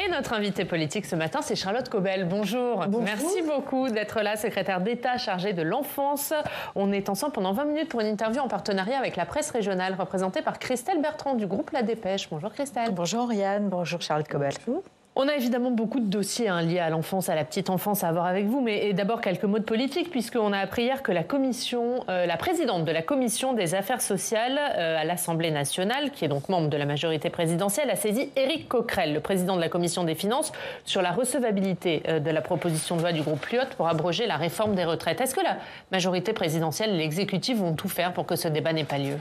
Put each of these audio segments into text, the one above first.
Et notre invitée politique ce matin, c'est Charlotte Caubel. Bonjour. Bonjour. Merci beaucoup d'être là, secrétaire d'État chargée de l'enfance. On est ensemble pendant 20 minutes pour une interview en partenariat avec la presse régionale, représentée par Christelle Bertrand du groupe La Dépêche. Bonjour Christelle. Bonjour Yann, bonjour Charlotte Caubel. Bonjour. On a évidemment beaucoup de dossiers liés à l'enfance, à la petite enfance à voir avec vous, mais d'abord quelques mots de politique, puisqu'on a appris hier que la présidente de la Commission des affaires sociales à l'Assemblée nationale, qui est donc membre de la majorité présidentielle, a saisi Éric Coquerel, le président de la Commission des finances, sur la recevabilité de la proposition de loi du groupe Lyot pour abroger la réforme des retraites. Est-ce que la majorité présidentielle et l'exécutif vont tout faire pour que ce débat n'ait pas lieu ?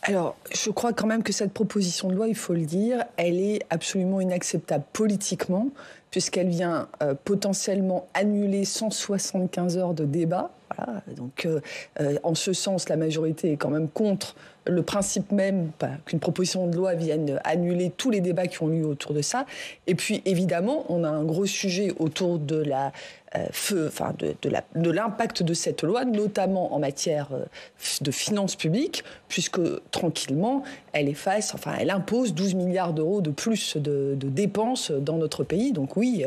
Alors, je crois quand même que cette proposition de loi, il faut le dire, elle est absolument inacceptable politiquement, puisqu'elle vient potentiellement annuler 175 heures de débat. Voilà. Donc, en ce sens, la majorité est quand même contre le principe même qu'une proposition de loi vienne annuler tous les débats qui ont lieu autour de ça. Et puis, évidemment, on a un gros sujet autour de de l'impact de cette loi, notamment en matière de finances publiques, puisque tranquillement, elle impose 12 milliards d'euros de plus de dépenses dans notre pays. Donc oui,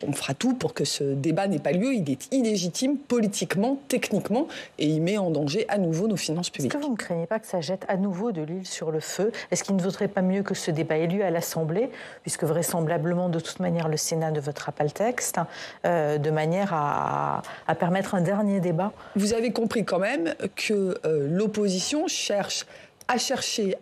on fera tout pour que ce débat n'ait pas lieu. Il est illégitime politiquement, techniquement, et il met en danger à nouveau nos finances publiques. Est-ce que vous ne craignez pas que ça jette à nouveau de l'huile sur le feu ? Est-ce qu'il ne vaudrait pas mieux que ce débat ait lieu à l'Assemblée, puisque vraisemblablement, de toute manière, le Sénat ne votera pas le texte, de manière à permettre un dernier débat ? Vous avez compris quand même que l'opposition cherche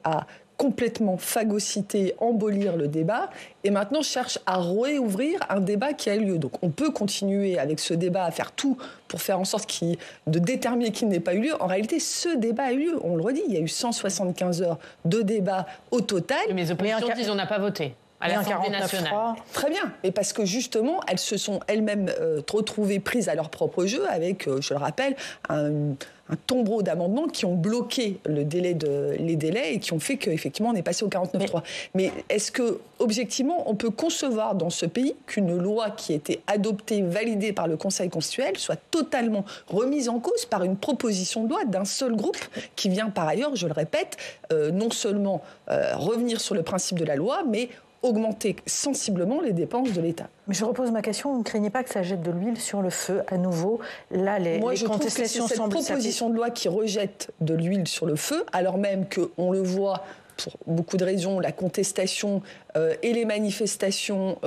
à complètement phagocyter, embolir le débat, et maintenant cherche à réouvrir un débat qui a lieu. Donc on peut continuer avec ce débat à faire tout pour faire en sorte de déterminer qu'il n'ait pas eu lieu. En réalité, ce débat a eu lieu. On le redit, il y a eu 175 heures de débat au total. Mais les oppositions disent on n'a pas voté. À l'Assemblée nationale. Très bien, mais parce que justement, elles se sont elles-mêmes retrouvées prises à leur propre jeu avec, je le rappelle, un tombereau d'amendements qui ont bloqué les délais et qui ont fait qu'effectivement on est passé au 49.3. Mais est-ce que, objectivement, on peut concevoir dans ce pays qu'une loi qui a été adoptée, validée par le Conseil constitutionnel soit totalement remise en cause par une proposition de loi d'un seul groupe qui vient par ailleurs, je le répète, non seulement revenir sur le principe de la loi, mais augmenter sensiblement les dépenses de l'État. Mais je repose ma question, vous ne craignez pas que ça jette de l'huile sur le feu à nouveau ? Là, Moi, je trouve que c'est cette proposition de loi qui rejette de l'huile sur le feu, alors même qu'on le voit, pour beaucoup de raisons, la contestation et les manifestations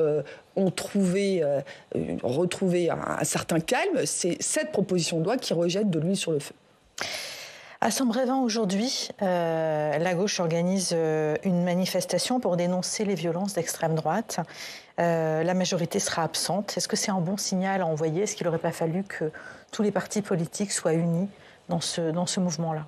ont retrouvé un certain calme. C'est cette proposition de loi qui rejette de l'huile sur le feu. À Sambrevin, aujourd'hui, la gauche organise une manifestation pour dénoncer les violences d'extrême droite. La majorité sera absente. Est-ce que c'est un bon signal à envoyer ? Est-ce qu'il n'aurait pas fallu que tous les partis politiques soient unis dans ce mouvement-là ?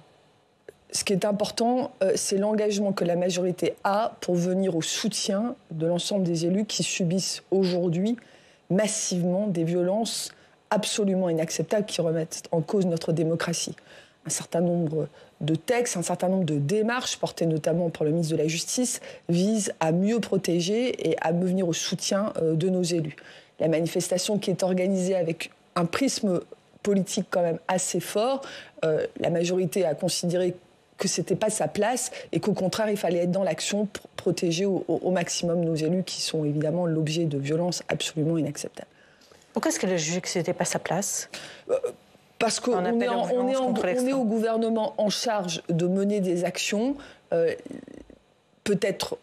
Ce qui est important, c'est l'engagement que la majorité a pour venir au soutien de l'ensemble des élus qui subissent aujourd'hui massivement des violences absolument inacceptables qui remettent en cause notre démocratie. Un certain nombre de textes, un certain nombre de démarches, portées notamment par le ministre de la Justice, visent à mieux protéger et à venir au soutien de nos élus. La manifestation qui est organisée avec un prisme politique quand même assez fort, la majorité a considéré que ce n'était pas sa place et qu'au contraire, il fallait être dans l'action pour protéger au maximum nos élus qui sont évidemment l'objet de violences absolument inacceptables. Pourquoi est-ce qu'elle a jugé que ce n'était pas sa place ? Parce qu'on est au gouvernement en charge de mener des actions. Peut-être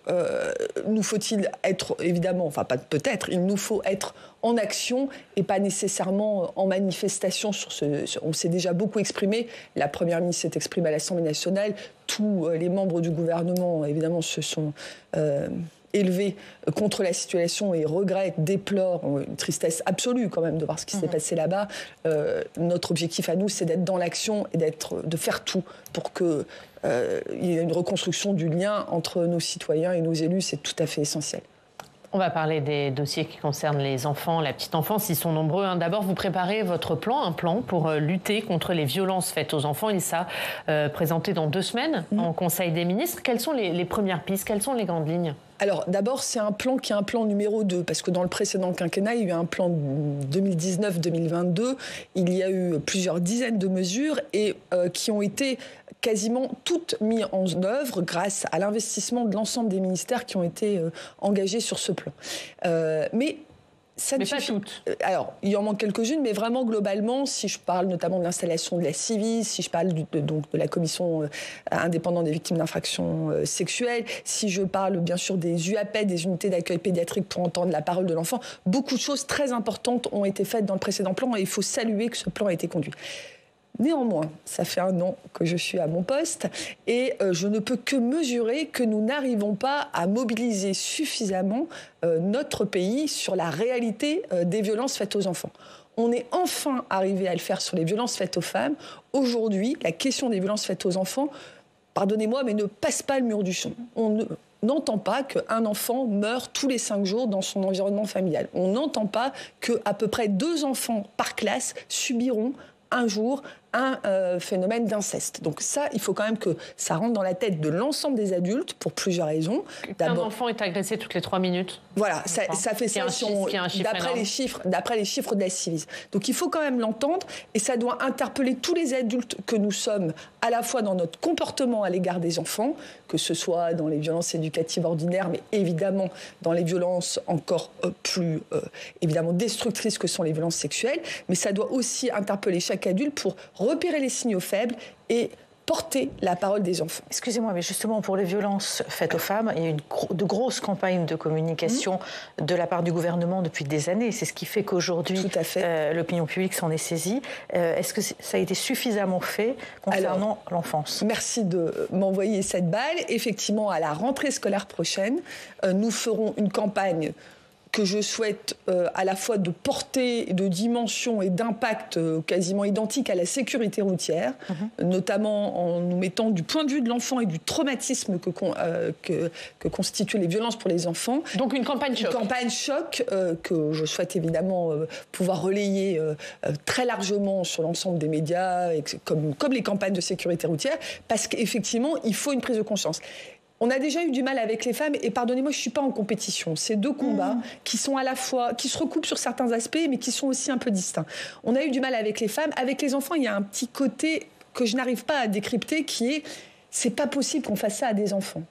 nous faut-il être, évidemment, enfin pas peut-être, il nous faut être en action et pas nécessairement en manifestation. On s'est déjà beaucoup exprimé. La Première ministre s'est exprimée à l'Assemblée nationale. Tous les membres du gouvernement, évidemment, se sont élevés contre la situation et regrettent, déplorent, une tristesse absolue quand même de voir ce qui s'est passé là-bas. Notre objectif à nous, c'est d'être dans l'action et de faire tout pour qu'il y ait une reconstruction du lien entre nos citoyens et nos élus. C'est tout à fait essentiel. On va parler des dossiers qui concernent les enfants, la petite enfance, ils sont nombreux. D'abord, vous préparez votre plan, un plan pour lutter contre les violences faites aux enfants. Il sera présenté dans 2 semaines en Conseil des ministres. Quelles sont les premières pistes ? Quelles sont les grandes lignes ? Alors d'abord, c'est un plan qui est un plan numéro 2, parce que dans le précédent quinquennat, il y a eu un plan 2019-2022, il y a eu plusieurs dizaines de mesures et qui ont été quasiment toutes mises en œuvre grâce à l'investissement de l'ensemble des ministères qui ont été engagés sur ce plan. Mais ça ne pas toutes. Alors, il y en manque quelques-unes, mais vraiment globalement, si je parle notamment de l'installation de la CIVI, si je parle donc de la commission indépendante des victimes d'infractions sexuelles, si je parle bien sûr des UAPED, des unités d'accueil pédiatrique pour entendre la parole de l'enfant, beaucoup de choses très importantes ont été faites dans le précédent plan et il faut saluer que ce plan a été conduit. Néanmoins, ça fait 1 an que je suis à mon poste et je ne peux que mesurer que nous n'arrivons pas à mobiliser suffisamment notre pays sur la réalité des violences faites aux enfants. On est enfin arrivé à le faire sur les violences faites aux femmes. Aujourd'hui, la question des violences faites aux enfants, pardonnez-moi, mais ne passe pas le mur du son. On n'entend pas qu'un enfant meurt tous les 5 jours dans son environnement familial. On n'entend pas qu'à peu près 2 enfants par classe subiront un jour un phénomène d'inceste. Donc ça, il faut quand même que ça rentre dans la tête de l'ensemble des adultes pour plusieurs raisons. Qu'un enfant est agressé toutes les 3 minutes. Voilà, ça fait ça d'après les chiffres de la Civis. Donc il faut quand même l'entendre et ça doit interpeller tous les adultes que nous sommes à la fois dans notre comportement à l'égard des enfants, que ce soit dans les violences éducatives ordinaires, mais évidemment dans les violences encore plus évidemment destructrices que sont les violences sexuelles. Mais ça doit aussi interpeller chaque adulte pour repérer les signaux faibles et porter la parole des enfants. Excusez-moi, mais justement, pour les violences faites aux femmes, il y a de grosses campagnes de communication de la part du gouvernement depuis des années. C'est ce qui fait qu'aujourd'hui, l'opinion publique s'en est saisie. Est-ce que ça a été suffisamment fait concernant l'enfance ? Merci de m'envoyer cette balle. Effectivement, à la rentrée scolaire prochaine, nous ferons une campagne que je souhaite à la fois de portée, de dimension et d'impact quasiment identique à la sécurité routière, notamment en nous mettant du point de vue de l'enfant et du traumatisme que constituent les violences pour les enfants. Donc une campagne choc. Une campagne choc que je souhaite évidemment pouvoir relayer très largement sur l'ensemble des médias, comme les campagnes de sécurité routière, parce qu'effectivement, il faut une prise de conscience. On a déjà eu du mal avec les femmes, et pardonnez-moi, je ne suis pas en compétition. C'est 2 combats qui sont à la fois, qui se recoupent sur certains aspects, mais qui sont aussi un peu distincts. On a eu du mal avec les femmes. Avec les enfants, il y a un petit côté que je n'arrive pas à décrypter, qui est, c'est pas possible qu'on fasse ça à des enfants.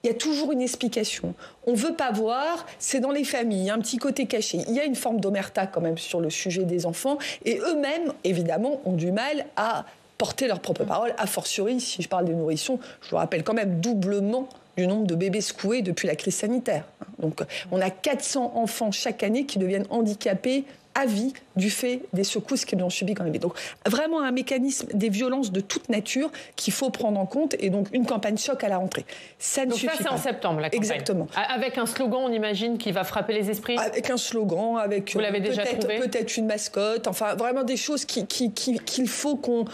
Il y a toujours une explication. On ne veut pas voir, c'est dans les familles, il y a un petit côté caché. Il y a une forme d'omerta quand même sur le sujet des enfants, et eux-mêmes, évidemment, ont du mal à porter leur propre parole, a fortiori, si je parle des nourrissons, je vous rappelle quand même doublement du nombre de bébés secoués depuis la crise sanitaire. Donc on a 400 enfants chaque année qui deviennent handicapés à vie du fait des secousses qu'ils ont subies quand même. Donc vraiment un mécanisme des violences de toute nature qu'il faut prendre en compte, et donc une campagne choc à la rentrée. Ça ne suffit pas. Donc ça, c'est en septembre, la campagne. Exactement. Avec un slogan, on imagine, qui va frapper les esprits. Avec un slogan, avec vous l'avez déjà trouvé, peut-être une mascotte, enfin vraiment des choses qu'il faut qu'on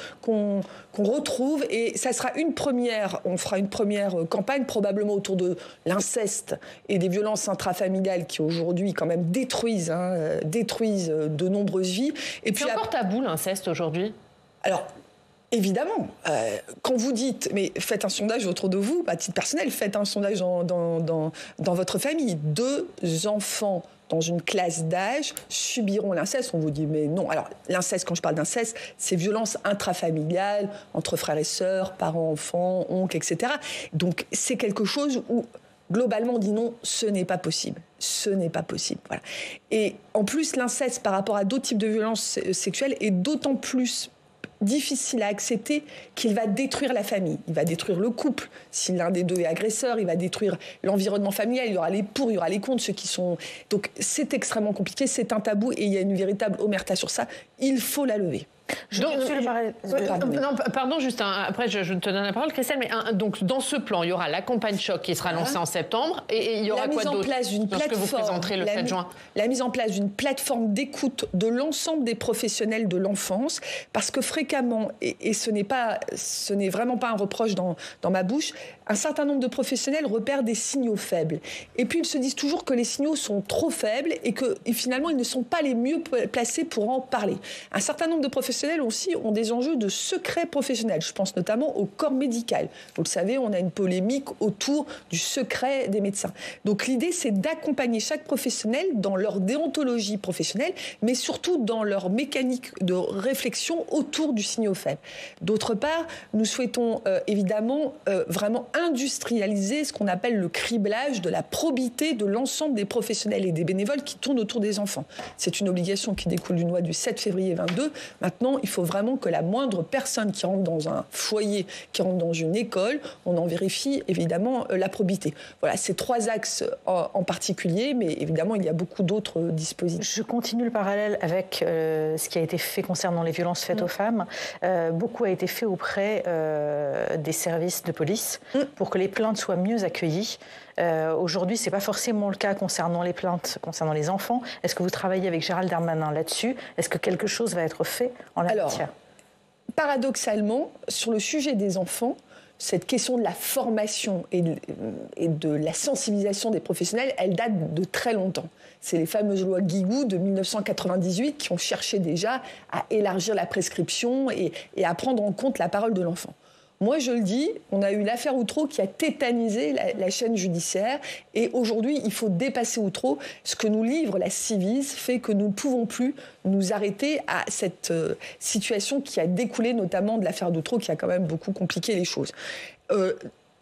retrouve, et ça sera une première, on fera une première campagne probablement autour de l'inceste et des violences intrafamiliales qui aujourd'hui quand même détruisent de nombreuses vies. Et puis c'est encore tabou l'inceste aujourd'hui ? Alors évidemment, quand vous dites, mais faites un sondage autour de vous, à titre personnel, faites un sondage dans votre famille. 2 enfants dans une classe d'âge subiront l'inceste. On vous dit mais non. Alors l'inceste, quand je parle d'inceste, c'est violence intrafamiliale entre frères et sœurs, parents, enfants, oncles, etc. Donc c'est quelque chose où globalement on dit non, ce n'est pas possible. Ce n'est pas possible. Voilà. Et en plus, l'inceste par rapport à d'autres types de violences sexuelles est d'autant plus difficile à accepter qu'il va détruire la famille. Il va détruire le couple. Si l'un des 2 est agresseur, il va détruire l'environnement familial. Il y aura les pour, il y aura les contre, ceux qui sont... Donc c'est extrêmement compliqué, c'est un tabou et il y a une véritable omerta sur ça. Il faut la lever. Pardon, juste après je te donne la parole, Christelle, mais donc dans ce plan, il y aura la campagne choc qui sera lancée en septembre, et il y aura quoi d'autre que vous présenterez le 7 juin ? La mise en place d'une plateforme d'écoute de l'ensemble des professionnels de l'enfance, parce que fréquemment, et ce n'est vraiment pas un reproche dans ma bouche, un certain nombre de professionnels repèrent des signaux faibles. Et puis ils se disent toujours que les signaux sont trop faibles et que finalement ils ne sont pas les mieux placés pour en parler. Un certain nombre de professionnels aussi ont des enjeux de secret professionnel. Je pense notamment au corps médical. Vous le savez, on a une polémique autour du secret des médecins. Donc l'idée, c'est d'accompagner chaque professionnel dans leur déontologie professionnelle, mais surtout dans leur mécanique de réflexion autour du signal faible. D'autre part, nous souhaitons évidemment vraiment industrialiser ce qu'on appelle le criblage de la probité de l'ensemble des professionnels et des bénévoles qui tournent autour des enfants. C'est une obligation qui découle d'une loi du 7 février 22. Maintenant, il faut vraiment que la moindre personne qui rentre dans un foyer, qui rentre dans une école, on en vérifie évidemment la probité. Voilà, ces 3 axes en particulier, mais évidemment, il y a beaucoup d'autres dispositifs. Je continue le parallèle avec ce qui a été fait concernant les violences faites aux femmes. Beaucoup a été fait auprès des services de police pour que les plaintes soient mieux accueillies. Aujourd'hui, ce n'est pas forcément le cas concernant les plaintes concernant les enfants. Est-ce que vous travaillez avec Gérald Darmanin là-dessus? Est-ce que quelque chose va être fait en la matière? Paradoxalement, sur le sujet des enfants, cette question de la formation et de la sensibilisation des professionnels, elle date de très longtemps. C'est les fameuses lois Guigou de 1998 qui ont cherché déjà à élargir la prescription et à prendre en compte la parole de l'enfant. Moi, je le dis, on a eu l'affaire Outreau qui a tétanisé la chaîne judiciaire. Et aujourd'hui, il faut dépasser Outreau. Ce que nous livre la Ciivise fait que nous ne pouvons plus nous arrêter à cette situation qui a découlé notamment de l'affaire d'Outreau, qui a quand même beaucoup compliqué les choses.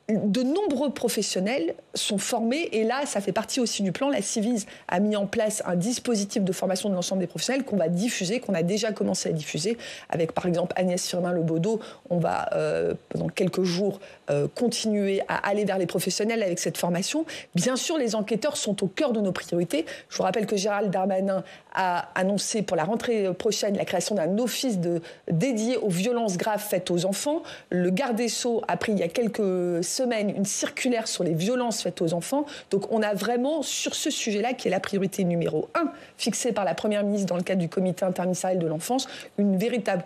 De nombreux professionnels sont formés et là, ça fait partie aussi du plan. La Ciivise a mis en place un dispositif de formation de l'ensemble des professionnels qu'on va diffuser, qu'on a déjà commencé à diffuser avec par exemple Agnès Firmin-Lebaudot. On va pendant quelques jours continuer à aller vers les professionnels avec cette formation. Bien sûr, les enquêteurs sont au cœur de nos priorités. Je vous rappelle que Gérald Darmanin a annoncé pour la rentrée prochaine la création d'un office dédié aux violences graves faites aux enfants. Le garde des Sceaux a pris il y a quelques semaine une circulaire sur les violences faites aux enfants. Donc on a vraiment sur ce sujet-là, qui est la priorité numéro 1, fixée par la Première ministre dans le cadre du comité interministériel de l'enfance, une véritable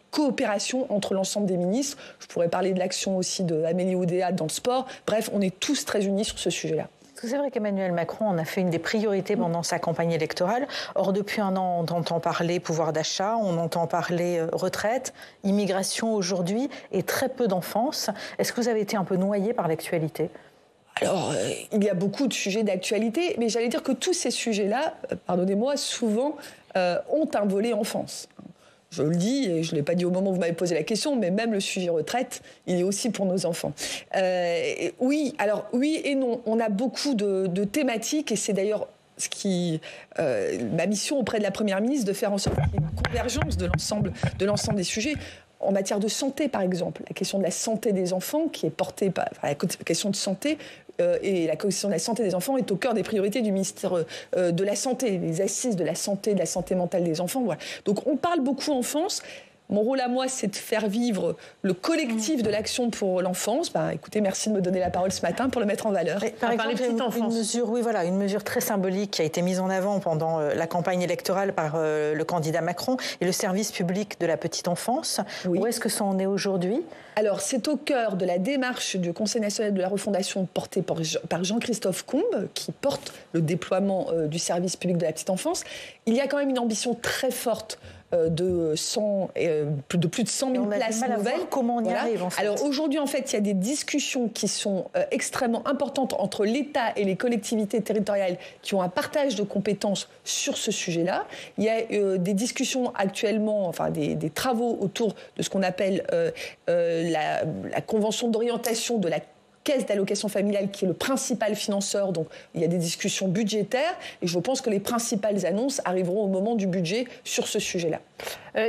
coopération entre l'ensemble des ministres. Je pourrais parler de l'action aussi d'Amélie Oudéa dans le sport. Bref, on est tous très unis sur ce sujet-là. C'est vrai qu'Emmanuel Macron en a fait une des priorités pendant sa campagne électorale. Or, depuis un an, on entend parler pouvoir d'achat, on entend parler retraite, immigration aujourd'hui et très peu d'enfance. Est-ce que vous avez été un peu noyé par l'actualité ? Alors, il y a beaucoup de sujets d'actualité, mais j'allais dire que tous ces sujets-là, pardonnez-moi, souvent ont un volet enfance. Je le dis, et je ne l'ai pas dit au moment où vous m'avez posé la question, mais même le sujet retraite, il est aussi pour nos enfants. Oui et non. On a beaucoup de thématiques, et c'est d'ailleurs ce qui ma mission auprès de la Première ministre, de faire en sorte qu'il y ait une convergence de l'ensemble des sujets. En matière de santé, par exemple, la question de la santé des enfants, qui est portée par la question de santé, et la question de la santé des enfants est au cœur des priorités du ministère de la Santé, les assises de la santé mentale des enfants. Voilà. Donc on parle beaucoup enfance. Mon rôle à moi, c'est de faire vivre le collectif de l'action pour l'enfance. Écoutez, merci de me donner la parole ce matin pour le mettre en valeur. Par exemple, une mesure très symbolique qui a été mise en avant pendant la campagne électorale par le candidat Macron et le service public de la petite enfance. Oui. Où est-ce que ça en est aujourd'hui ? Alors, c'est au cœur de la démarche du Conseil national de la refondation portée par Jean-Christophe Combes, qui porte le déploiement du service public de la petite enfance. Il y a quand même une ambition très forte de plus de 100 000 places nouvelles. Comment on y arrive, en fait. Alors aujourd'hui, en fait, il y a des discussions qui sont extrêmement importantes entre l'État et les collectivités territoriales qui ont un partage de compétences sur ce sujet-là. Il y a des discussions actuellement, enfin des travaux autour de ce qu'on appelle la convention d'orientation de la Caisse d'allocation familiale, qui est le principal financeur. Donc, il y a des discussions budgétaires et je pense que les principales annonces arriveront au moment du budget sur ce sujet-là.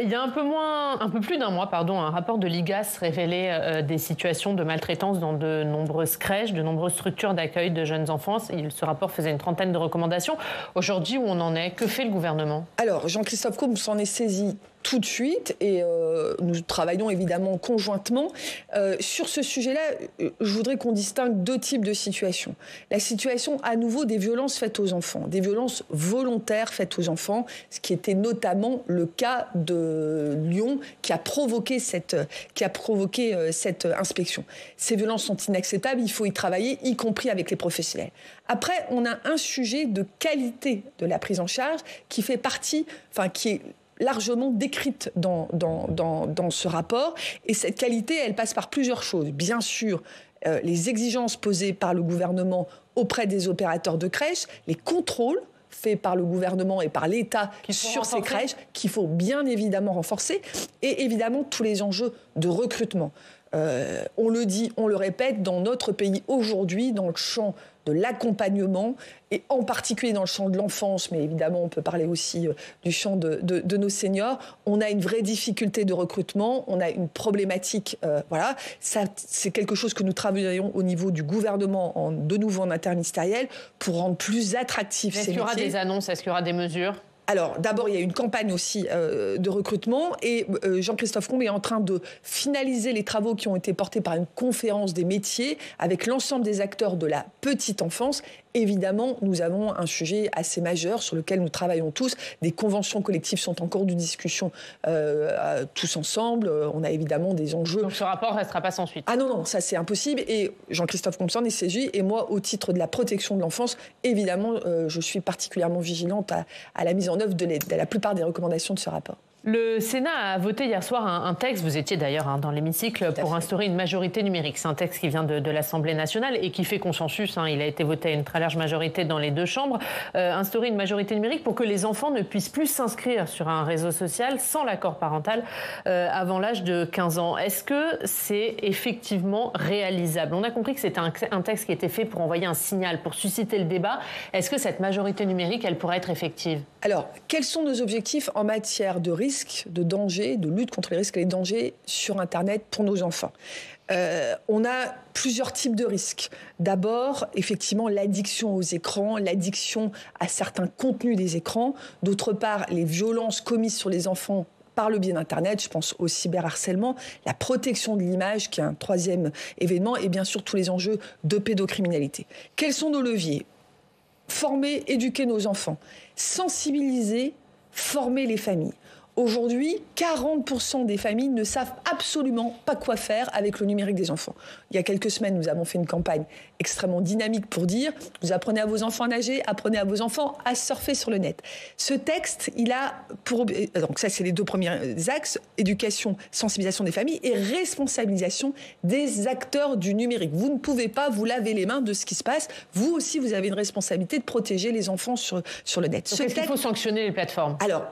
Il y a un peu plus d'un mois, un rapport de l'IGAS révélait des situations de maltraitance dans de nombreuses crèches, de nombreuses structures d'accueil de jeunes enfants. Ce rapport faisait une trentaine de recommandations. Aujourd'hui, où on en est ? Que fait le gouvernement ? Alors, Jean-Christophe Combes s'en est saisi tout de suite, et nous travaillons évidemment conjointement. Sur ce sujet-là, je voudrais qu'on distingue deux types de situations. La situation, à nouveau, des violences faites aux enfants, des violences volontaires faites aux enfants, ce qui était notamment le cas de Lyon, qui a provoqué cette inspection. Ces violences sont inacceptables, il faut y travailler, y compris avec les professionnels. Après, on a un sujet de qualité de la prise en charge qui fait partie, qui est largement décrite dans ce rapport. Et cette qualité, elle passe par plusieurs choses. Bien sûr, les exigences posées par le gouvernement auprès des opérateurs de crèches, les contrôles faits par le gouvernement et par l'État sur ces crèches, qu'il faut bien évidemment renforcer, et évidemment tous les enjeux de recrutement. On le dit, on le répète, dans notre pays aujourd'hui, dans le champ de l'accompagnement, et en particulier dans le champ de l'enfance, mais évidemment on peut parler aussi du champ de nos seniors, on a une vraie difficulté de recrutement, on a une problématique, ça, c'est quelque chose que nous travaillons au niveau du gouvernement, de nouveau en interministériel, pour rendre plus attractifs ces métiers. Est-ce qu'il y aura des annonces, est-ce qu'il y aura des mesures ? Alors, d'abord, il y a une campagne aussi de recrutement, et Jean-Christophe Combe est en train de finaliser les travaux qui ont été portés par une conférence des métiers avec l'ensemble des acteurs de la petite enfance. Évidemment, nous avons un sujet assez majeur sur lequel nous travaillons tous. Des conventions collectives sont en cours de discussion tous ensemble. On a évidemment des enjeux. Donc ce rapport ne restera pas sans suite. Ah non, ça c'est impossible. Et Jean-Christophe Combe s'en est saisi. Et moi, au titre de la protection de l'enfance, évidemment, je suis particulièrement vigilante à la mise en œuvre de la plupart des recommandations de ce rapport. Le Sénat a voté hier soir un texte, vous étiez d'ailleurs dans l'hémicycle, pour instaurer une majorité numérique. C'est un texte qui vient de l'Assemblée nationale et qui fait consensus. Il a été voté à une très large majorité dans les deux chambres. Instaurer une majorité numérique pour que les enfants ne puissent plus s'inscrire sur un réseau social sans l'accord parental avant l'âge de 15 ans. Est-ce que c'est effectivement réalisable ? On a compris que c'était un texte qui était fait pour envoyer un signal, pour susciter le débat. Est-ce que cette majorité numérique, elle pourrait être effective ? Alors, quels sont nos objectifs en matière de risque, de danger, de lutte contre les risques et les dangers sur Internet pour nos enfants ? On a plusieurs types de risques. D'abord, effectivement, l'addiction aux écrans, l'addiction à certains contenus des écrans. D'autre part, les violences commises sur les enfants par le biais d'Internet, je pense au cyberharcèlement, la protection de l'image, qui est un troisième événement, et bien sûr tous les enjeux de pédocriminalité. Quels sont nos leviers ? Former, éduquer nos enfants, sensibiliser, former les familles. Aujourd'hui, 40% des familles ne savent absolument pas quoi faire avec le numérique des enfants. Il y a quelques semaines, nous avons fait une campagne extrêmement dynamique pour dire « Vous apprenez à vos enfants à nager, apprenez à vos enfants à surfer sur le net ». Ce texte, il a pour... Donc ça, c'est les deux premiers axes, éducation, sensibilisation des familles et responsabilisation des acteurs du numérique. Vous ne pouvez pas vous laver les mains de ce qui se passe. Vous aussi, vous avez une responsabilité de protéger les enfants sur le net. Donc, est-ce qu'il faut sanctionner les plateformes ? Alors,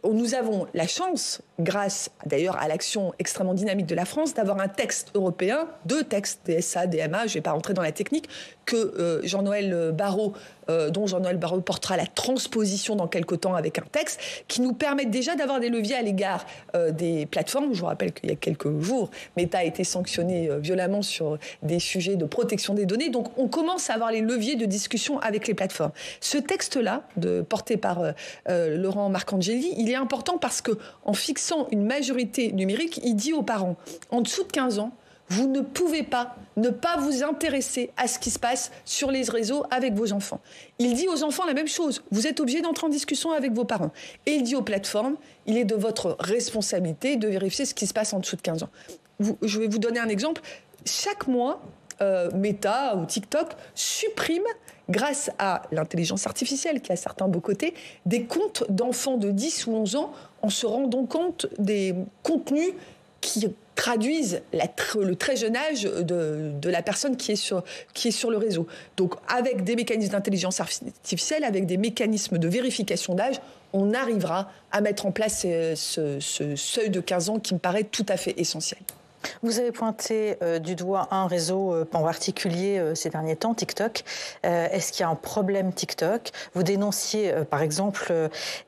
nous avons la chance, grâce d'ailleurs à l'action extrêmement dynamique de la France, d'avoir un texte européen, deux textes, DSA, DMA, je ne vais pas rentrer dans la technique, que Jean-Noël Barrot, dont Jean-Noël Barrot portera la transposition dans quelques temps avec un texte, qui nous permettent déjà d'avoir des leviers à l'égard des plateformes. Je vous rappelle qu'il y a quelques jours, Meta a été sanctionné violemment sur des sujets de protection des données. Donc on commence à avoir les leviers de discussion avec les plateformes. Ce texte-là, porté par Laurent Marcangeli, il est important parce qu'en fixant une majorité numérique, il dit aux parents, en dessous de 15 ans, vous ne pouvez pas ne pas vous intéresser à ce qui se passe sur les réseaux avec vos enfants. Il dit aux enfants la même chose. Vous êtes obligés d'entrer en discussion avec vos parents. Et il dit aux plateformes, il est de votre responsabilité de vérifier ce qui se passe en dessous de 15 ans. Je vais vous donner un exemple. Chaque mois, Meta ou TikTok supprime, grâce à l'intelligence artificielle qui a certains beaux côtés, des comptes d'enfants de 10 ou 11 ans en se rendant compte des contenus qui traduisent le très jeune âge de la personne qui est sur le réseau. Donc avec des mécanismes d'intelligence artificielle, avec des mécanismes de vérification d'âge, on arrivera à mettre en place ce seuil de 15 ans qui me paraît tout à fait essentiel. Vous avez pointé du doigt un réseau en particulier ces derniers temps, TikTok. Est-ce qu'il y a un problème TikTok ? Vous dénonciez par exemple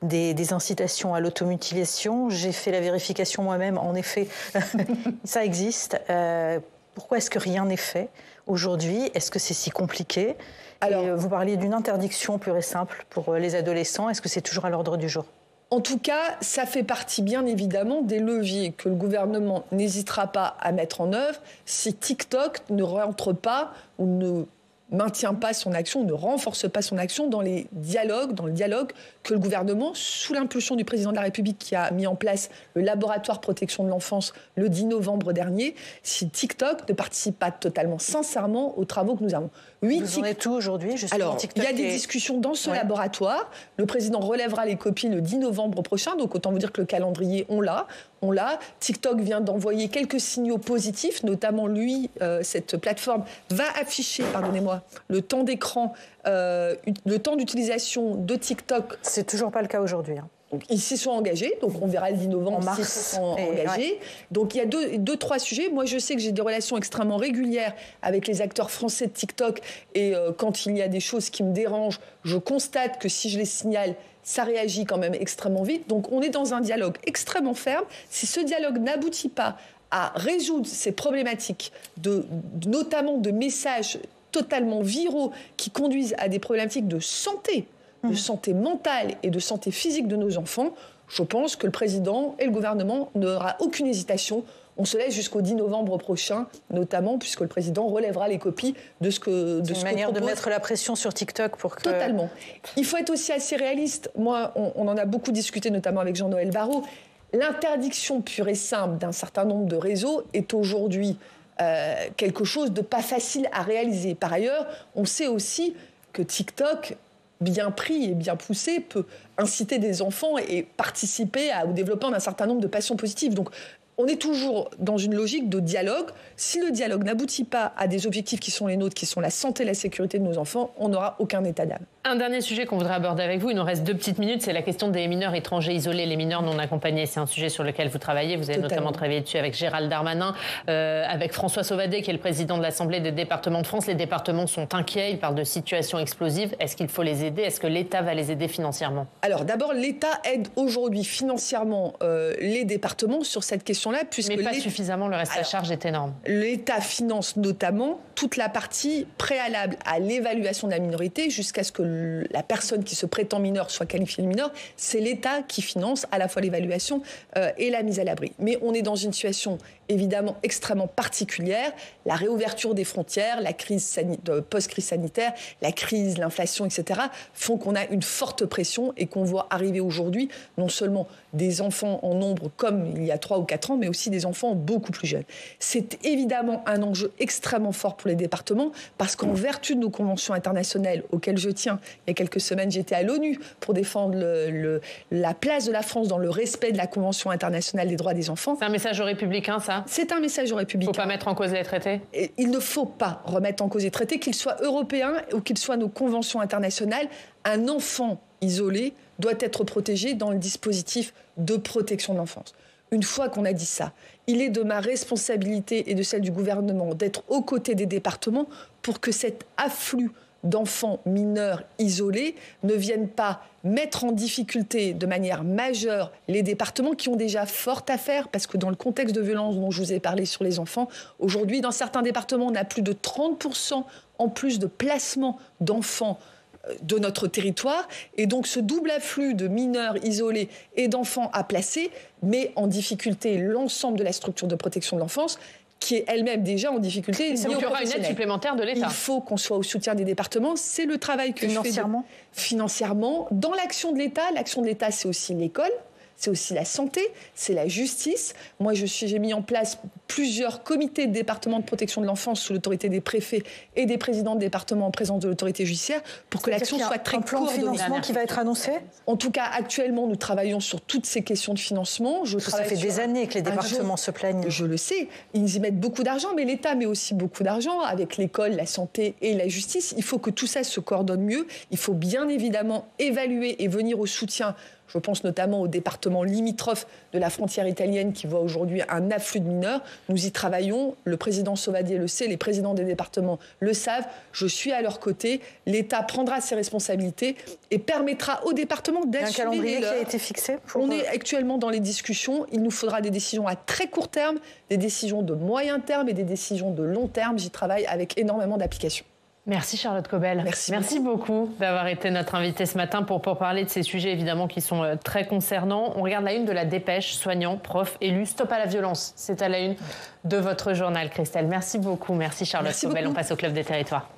des incitations à l'automutilation. J'ai fait la vérification moi-même, en effet, ça existe. Pourquoi est-ce que rien n'est fait aujourd'hui ? Est-ce que c'est si compliqué ? Alors, vous parliez d'une interdiction pure et simple pour les adolescents. Est-ce que c'est toujours à l'ordre du jour ? En tout cas, ça fait partie bien évidemment des leviers que le gouvernement n'hésitera pas à mettre en œuvre si TikTok ne rentre pas ou ne maintient pas son action, ne renforce pas son action dans le dialogue que le gouvernement, sous l'impulsion du président de la République qui a mis en place le laboratoire protection de l'enfance le 10 novembre dernier, si TikTok ne participe pas totalement sincèrement aux travaux que nous avons. Oui, vous en êtes où aujourd'hui ? Alors, il y a des discussions dans ce laboratoire. Le président relèvera les copies le 10 novembre prochain, donc autant vous dire que le calendrier, on l'a. TikTok vient d'envoyer quelques signaux positifs, notamment cette plateforme va afficher, le temps d'écran, le temps d'utilisation de TikTok. C'est toujours pas le cas aujourd'hui. Donc, ils s'y sont engagés, donc on verra le 10 novembre s'ils se sont engagés. Ouais. Donc il y a trois sujets. Moi, je sais que j'ai des relations extrêmement régulières avec les acteurs français de TikTok et quand il y a des choses qui me dérangent, je constate que si je les signale, ça réagit quand même extrêmement vite. Donc on est dans un dialogue extrêmement ferme. Si ce dialogue n'aboutit pas à résoudre ces problématiques, notamment de messages totalement viraux qui conduisent à des problématiques de santé mentale et de santé physique de nos enfants, je pense que le président et le gouvernement n'aura aucune hésitation. On se laisse jusqu'au 10 novembre prochain, notamment puisque le président relèvera les copies de ce que propose. Une manière de mettre la pression sur TikTok pour que... Totalement. Il faut être aussi assez réaliste. Moi, on en a beaucoup discuté, notamment avec Jean-Noël Barrot. L'interdiction pure et simple d'un certain nombre de réseaux est aujourd'hui quelque chose de pas facile à réaliser. Par ailleurs, on sait aussi que TikTok, bien pris et bien poussé, peut inciter des enfants et participer au développement d'un certain nombre de passions positives. Donc, on est toujours dans une logique de dialogue. Si le dialogue n'aboutit pas à des objectifs qui sont les nôtres, qui sont la santé et la sécurité de nos enfants, on n'aura aucun état d'âme. Un dernier sujet qu'on voudrait aborder avec vous, il nous reste 2 petites minutes, c'est la question des mineurs étrangers isolés, les mineurs non accompagnés. C'est un sujet sur lequel vous travaillez. Vous avez notamment travaillé dessus avec Gérald Darmanin, avec François Sauvadet, qui est le président de l'Assemblée des départements de France. Les départements sont inquiets, ils parlent de situation explosive. Est-ce qu'il faut les aider ? Est-ce que l'État va les aider financièrement ? Alors d'abord, l'État aide aujourd'hui financièrement les départements sur cette question-là. Mais pas suffisamment, le reste à charge est énorme. L'État finance notamment toute la partie préalable à l'évaluation de la minorité jusqu'à ce que la personne qui se prétend mineure soit qualifiée de mineure. C'est l'État qui finance à la fois l'évaluation et la mise à l'abri. Mais on est dans une situation évidemment extrêmement particulière. La réouverture des frontières, la crise post-crise sanitaire, la crise, l'inflation, etc. font qu'on a une forte pression et qu'on voit arriver aujourd'hui non seulement des enfants en nombre comme il y a 3 ou 4 ans, mais aussi des enfants beaucoup plus jeunes. C'est évidemment un enjeu extrêmement fort pour les départements parce qu'en vertu de nos conventions internationales auxquelles je tiens, il y a quelques semaines, j'étais à l'ONU pour défendre la place de la France dans le respect de la Convention internationale des droits des enfants. C'est un message aux républicains, ça ? C'est un message aux républicains. Il ne faut pas mettre en cause les traités ? Il ne faut pas remettre en cause les traités, qu'ils soient européens ou qu'ils soient nos conventions internationales. Un enfant isolé doit être protégé dans le dispositif de protection de l'enfance. Une fois qu'on a dit ça, il est de ma responsabilité et de celle du gouvernement d'être aux côtés des départements pour que cet afflux d'enfants mineurs isolés ne viennent pas mettre en difficulté de manière majeure les départements qui ont déjà fort à faire, parce que dans le contexte de violence dont je vous ai parlé sur les enfants, aujourd'hui, dans certains départements, on a plus de 30% en plus de placements d'enfants de notre territoire. Et donc, ce double afflux de mineurs isolés et d'enfants à placer met en difficulté l'ensemble de la structure de protection de l'enfance, qui est elle-même déjà en difficulté. Donc il y aura une aide supplémentaire de l'État. Il faut qu'on soit au soutien des départements. C'est le travail que je fais financièrement. Dans l'action de l'État, c'est aussi l'école, c'est aussi la santé, c'est la justice. Moi, j'ai mis en place plusieurs comités de département de protection de l'enfance sous l'autorité des préfets et des présidents de département en présence de l'autorité judiciaire pour que l'action soit très coordonnée. Un plan de financement qui va être annoncé ? En tout cas, actuellement, nous travaillons sur toutes ces questions de financement. Ça fait des années que les départements se plaignent. Je le sais. Ils y mettent beaucoup d'argent, mais l'État met aussi beaucoup d'argent avec l'école, la santé et la justice. Il faut que tout ça se coordonne mieux. Il faut bien évidemment évaluer et venir au soutien. Je pense notamment aux départements limitrophes de la frontière italienne qui voient aujourd'hui un afflux de mineurs. Nous y travaillons. Le président Sauvadet le sait, les présidents des départements le savent. Je suis à leur côté. L'État prendra ses responsabilités et permettra aux départements d'assumer. Un calendrier qui a été fixé On est actuellement dans les discussions. Il nous faudra des décisions à très court terme, des décisions de moyen terme et des décisions de long terme. J'y travaille avec énormément d'applications. Merci Charlotte Caubel. Merci beaucoup d'avoir été notre invitée ce matin pour parler de ces sujets évidemment qui sont très concernants. On regarde la une de la Dépêche, soignants, profs, élus, stop à la violence. C'est à la une de votre journal, Christelle. Merci beaucoup. Merci Charlotte Caubel. On passe au Club des Territoires.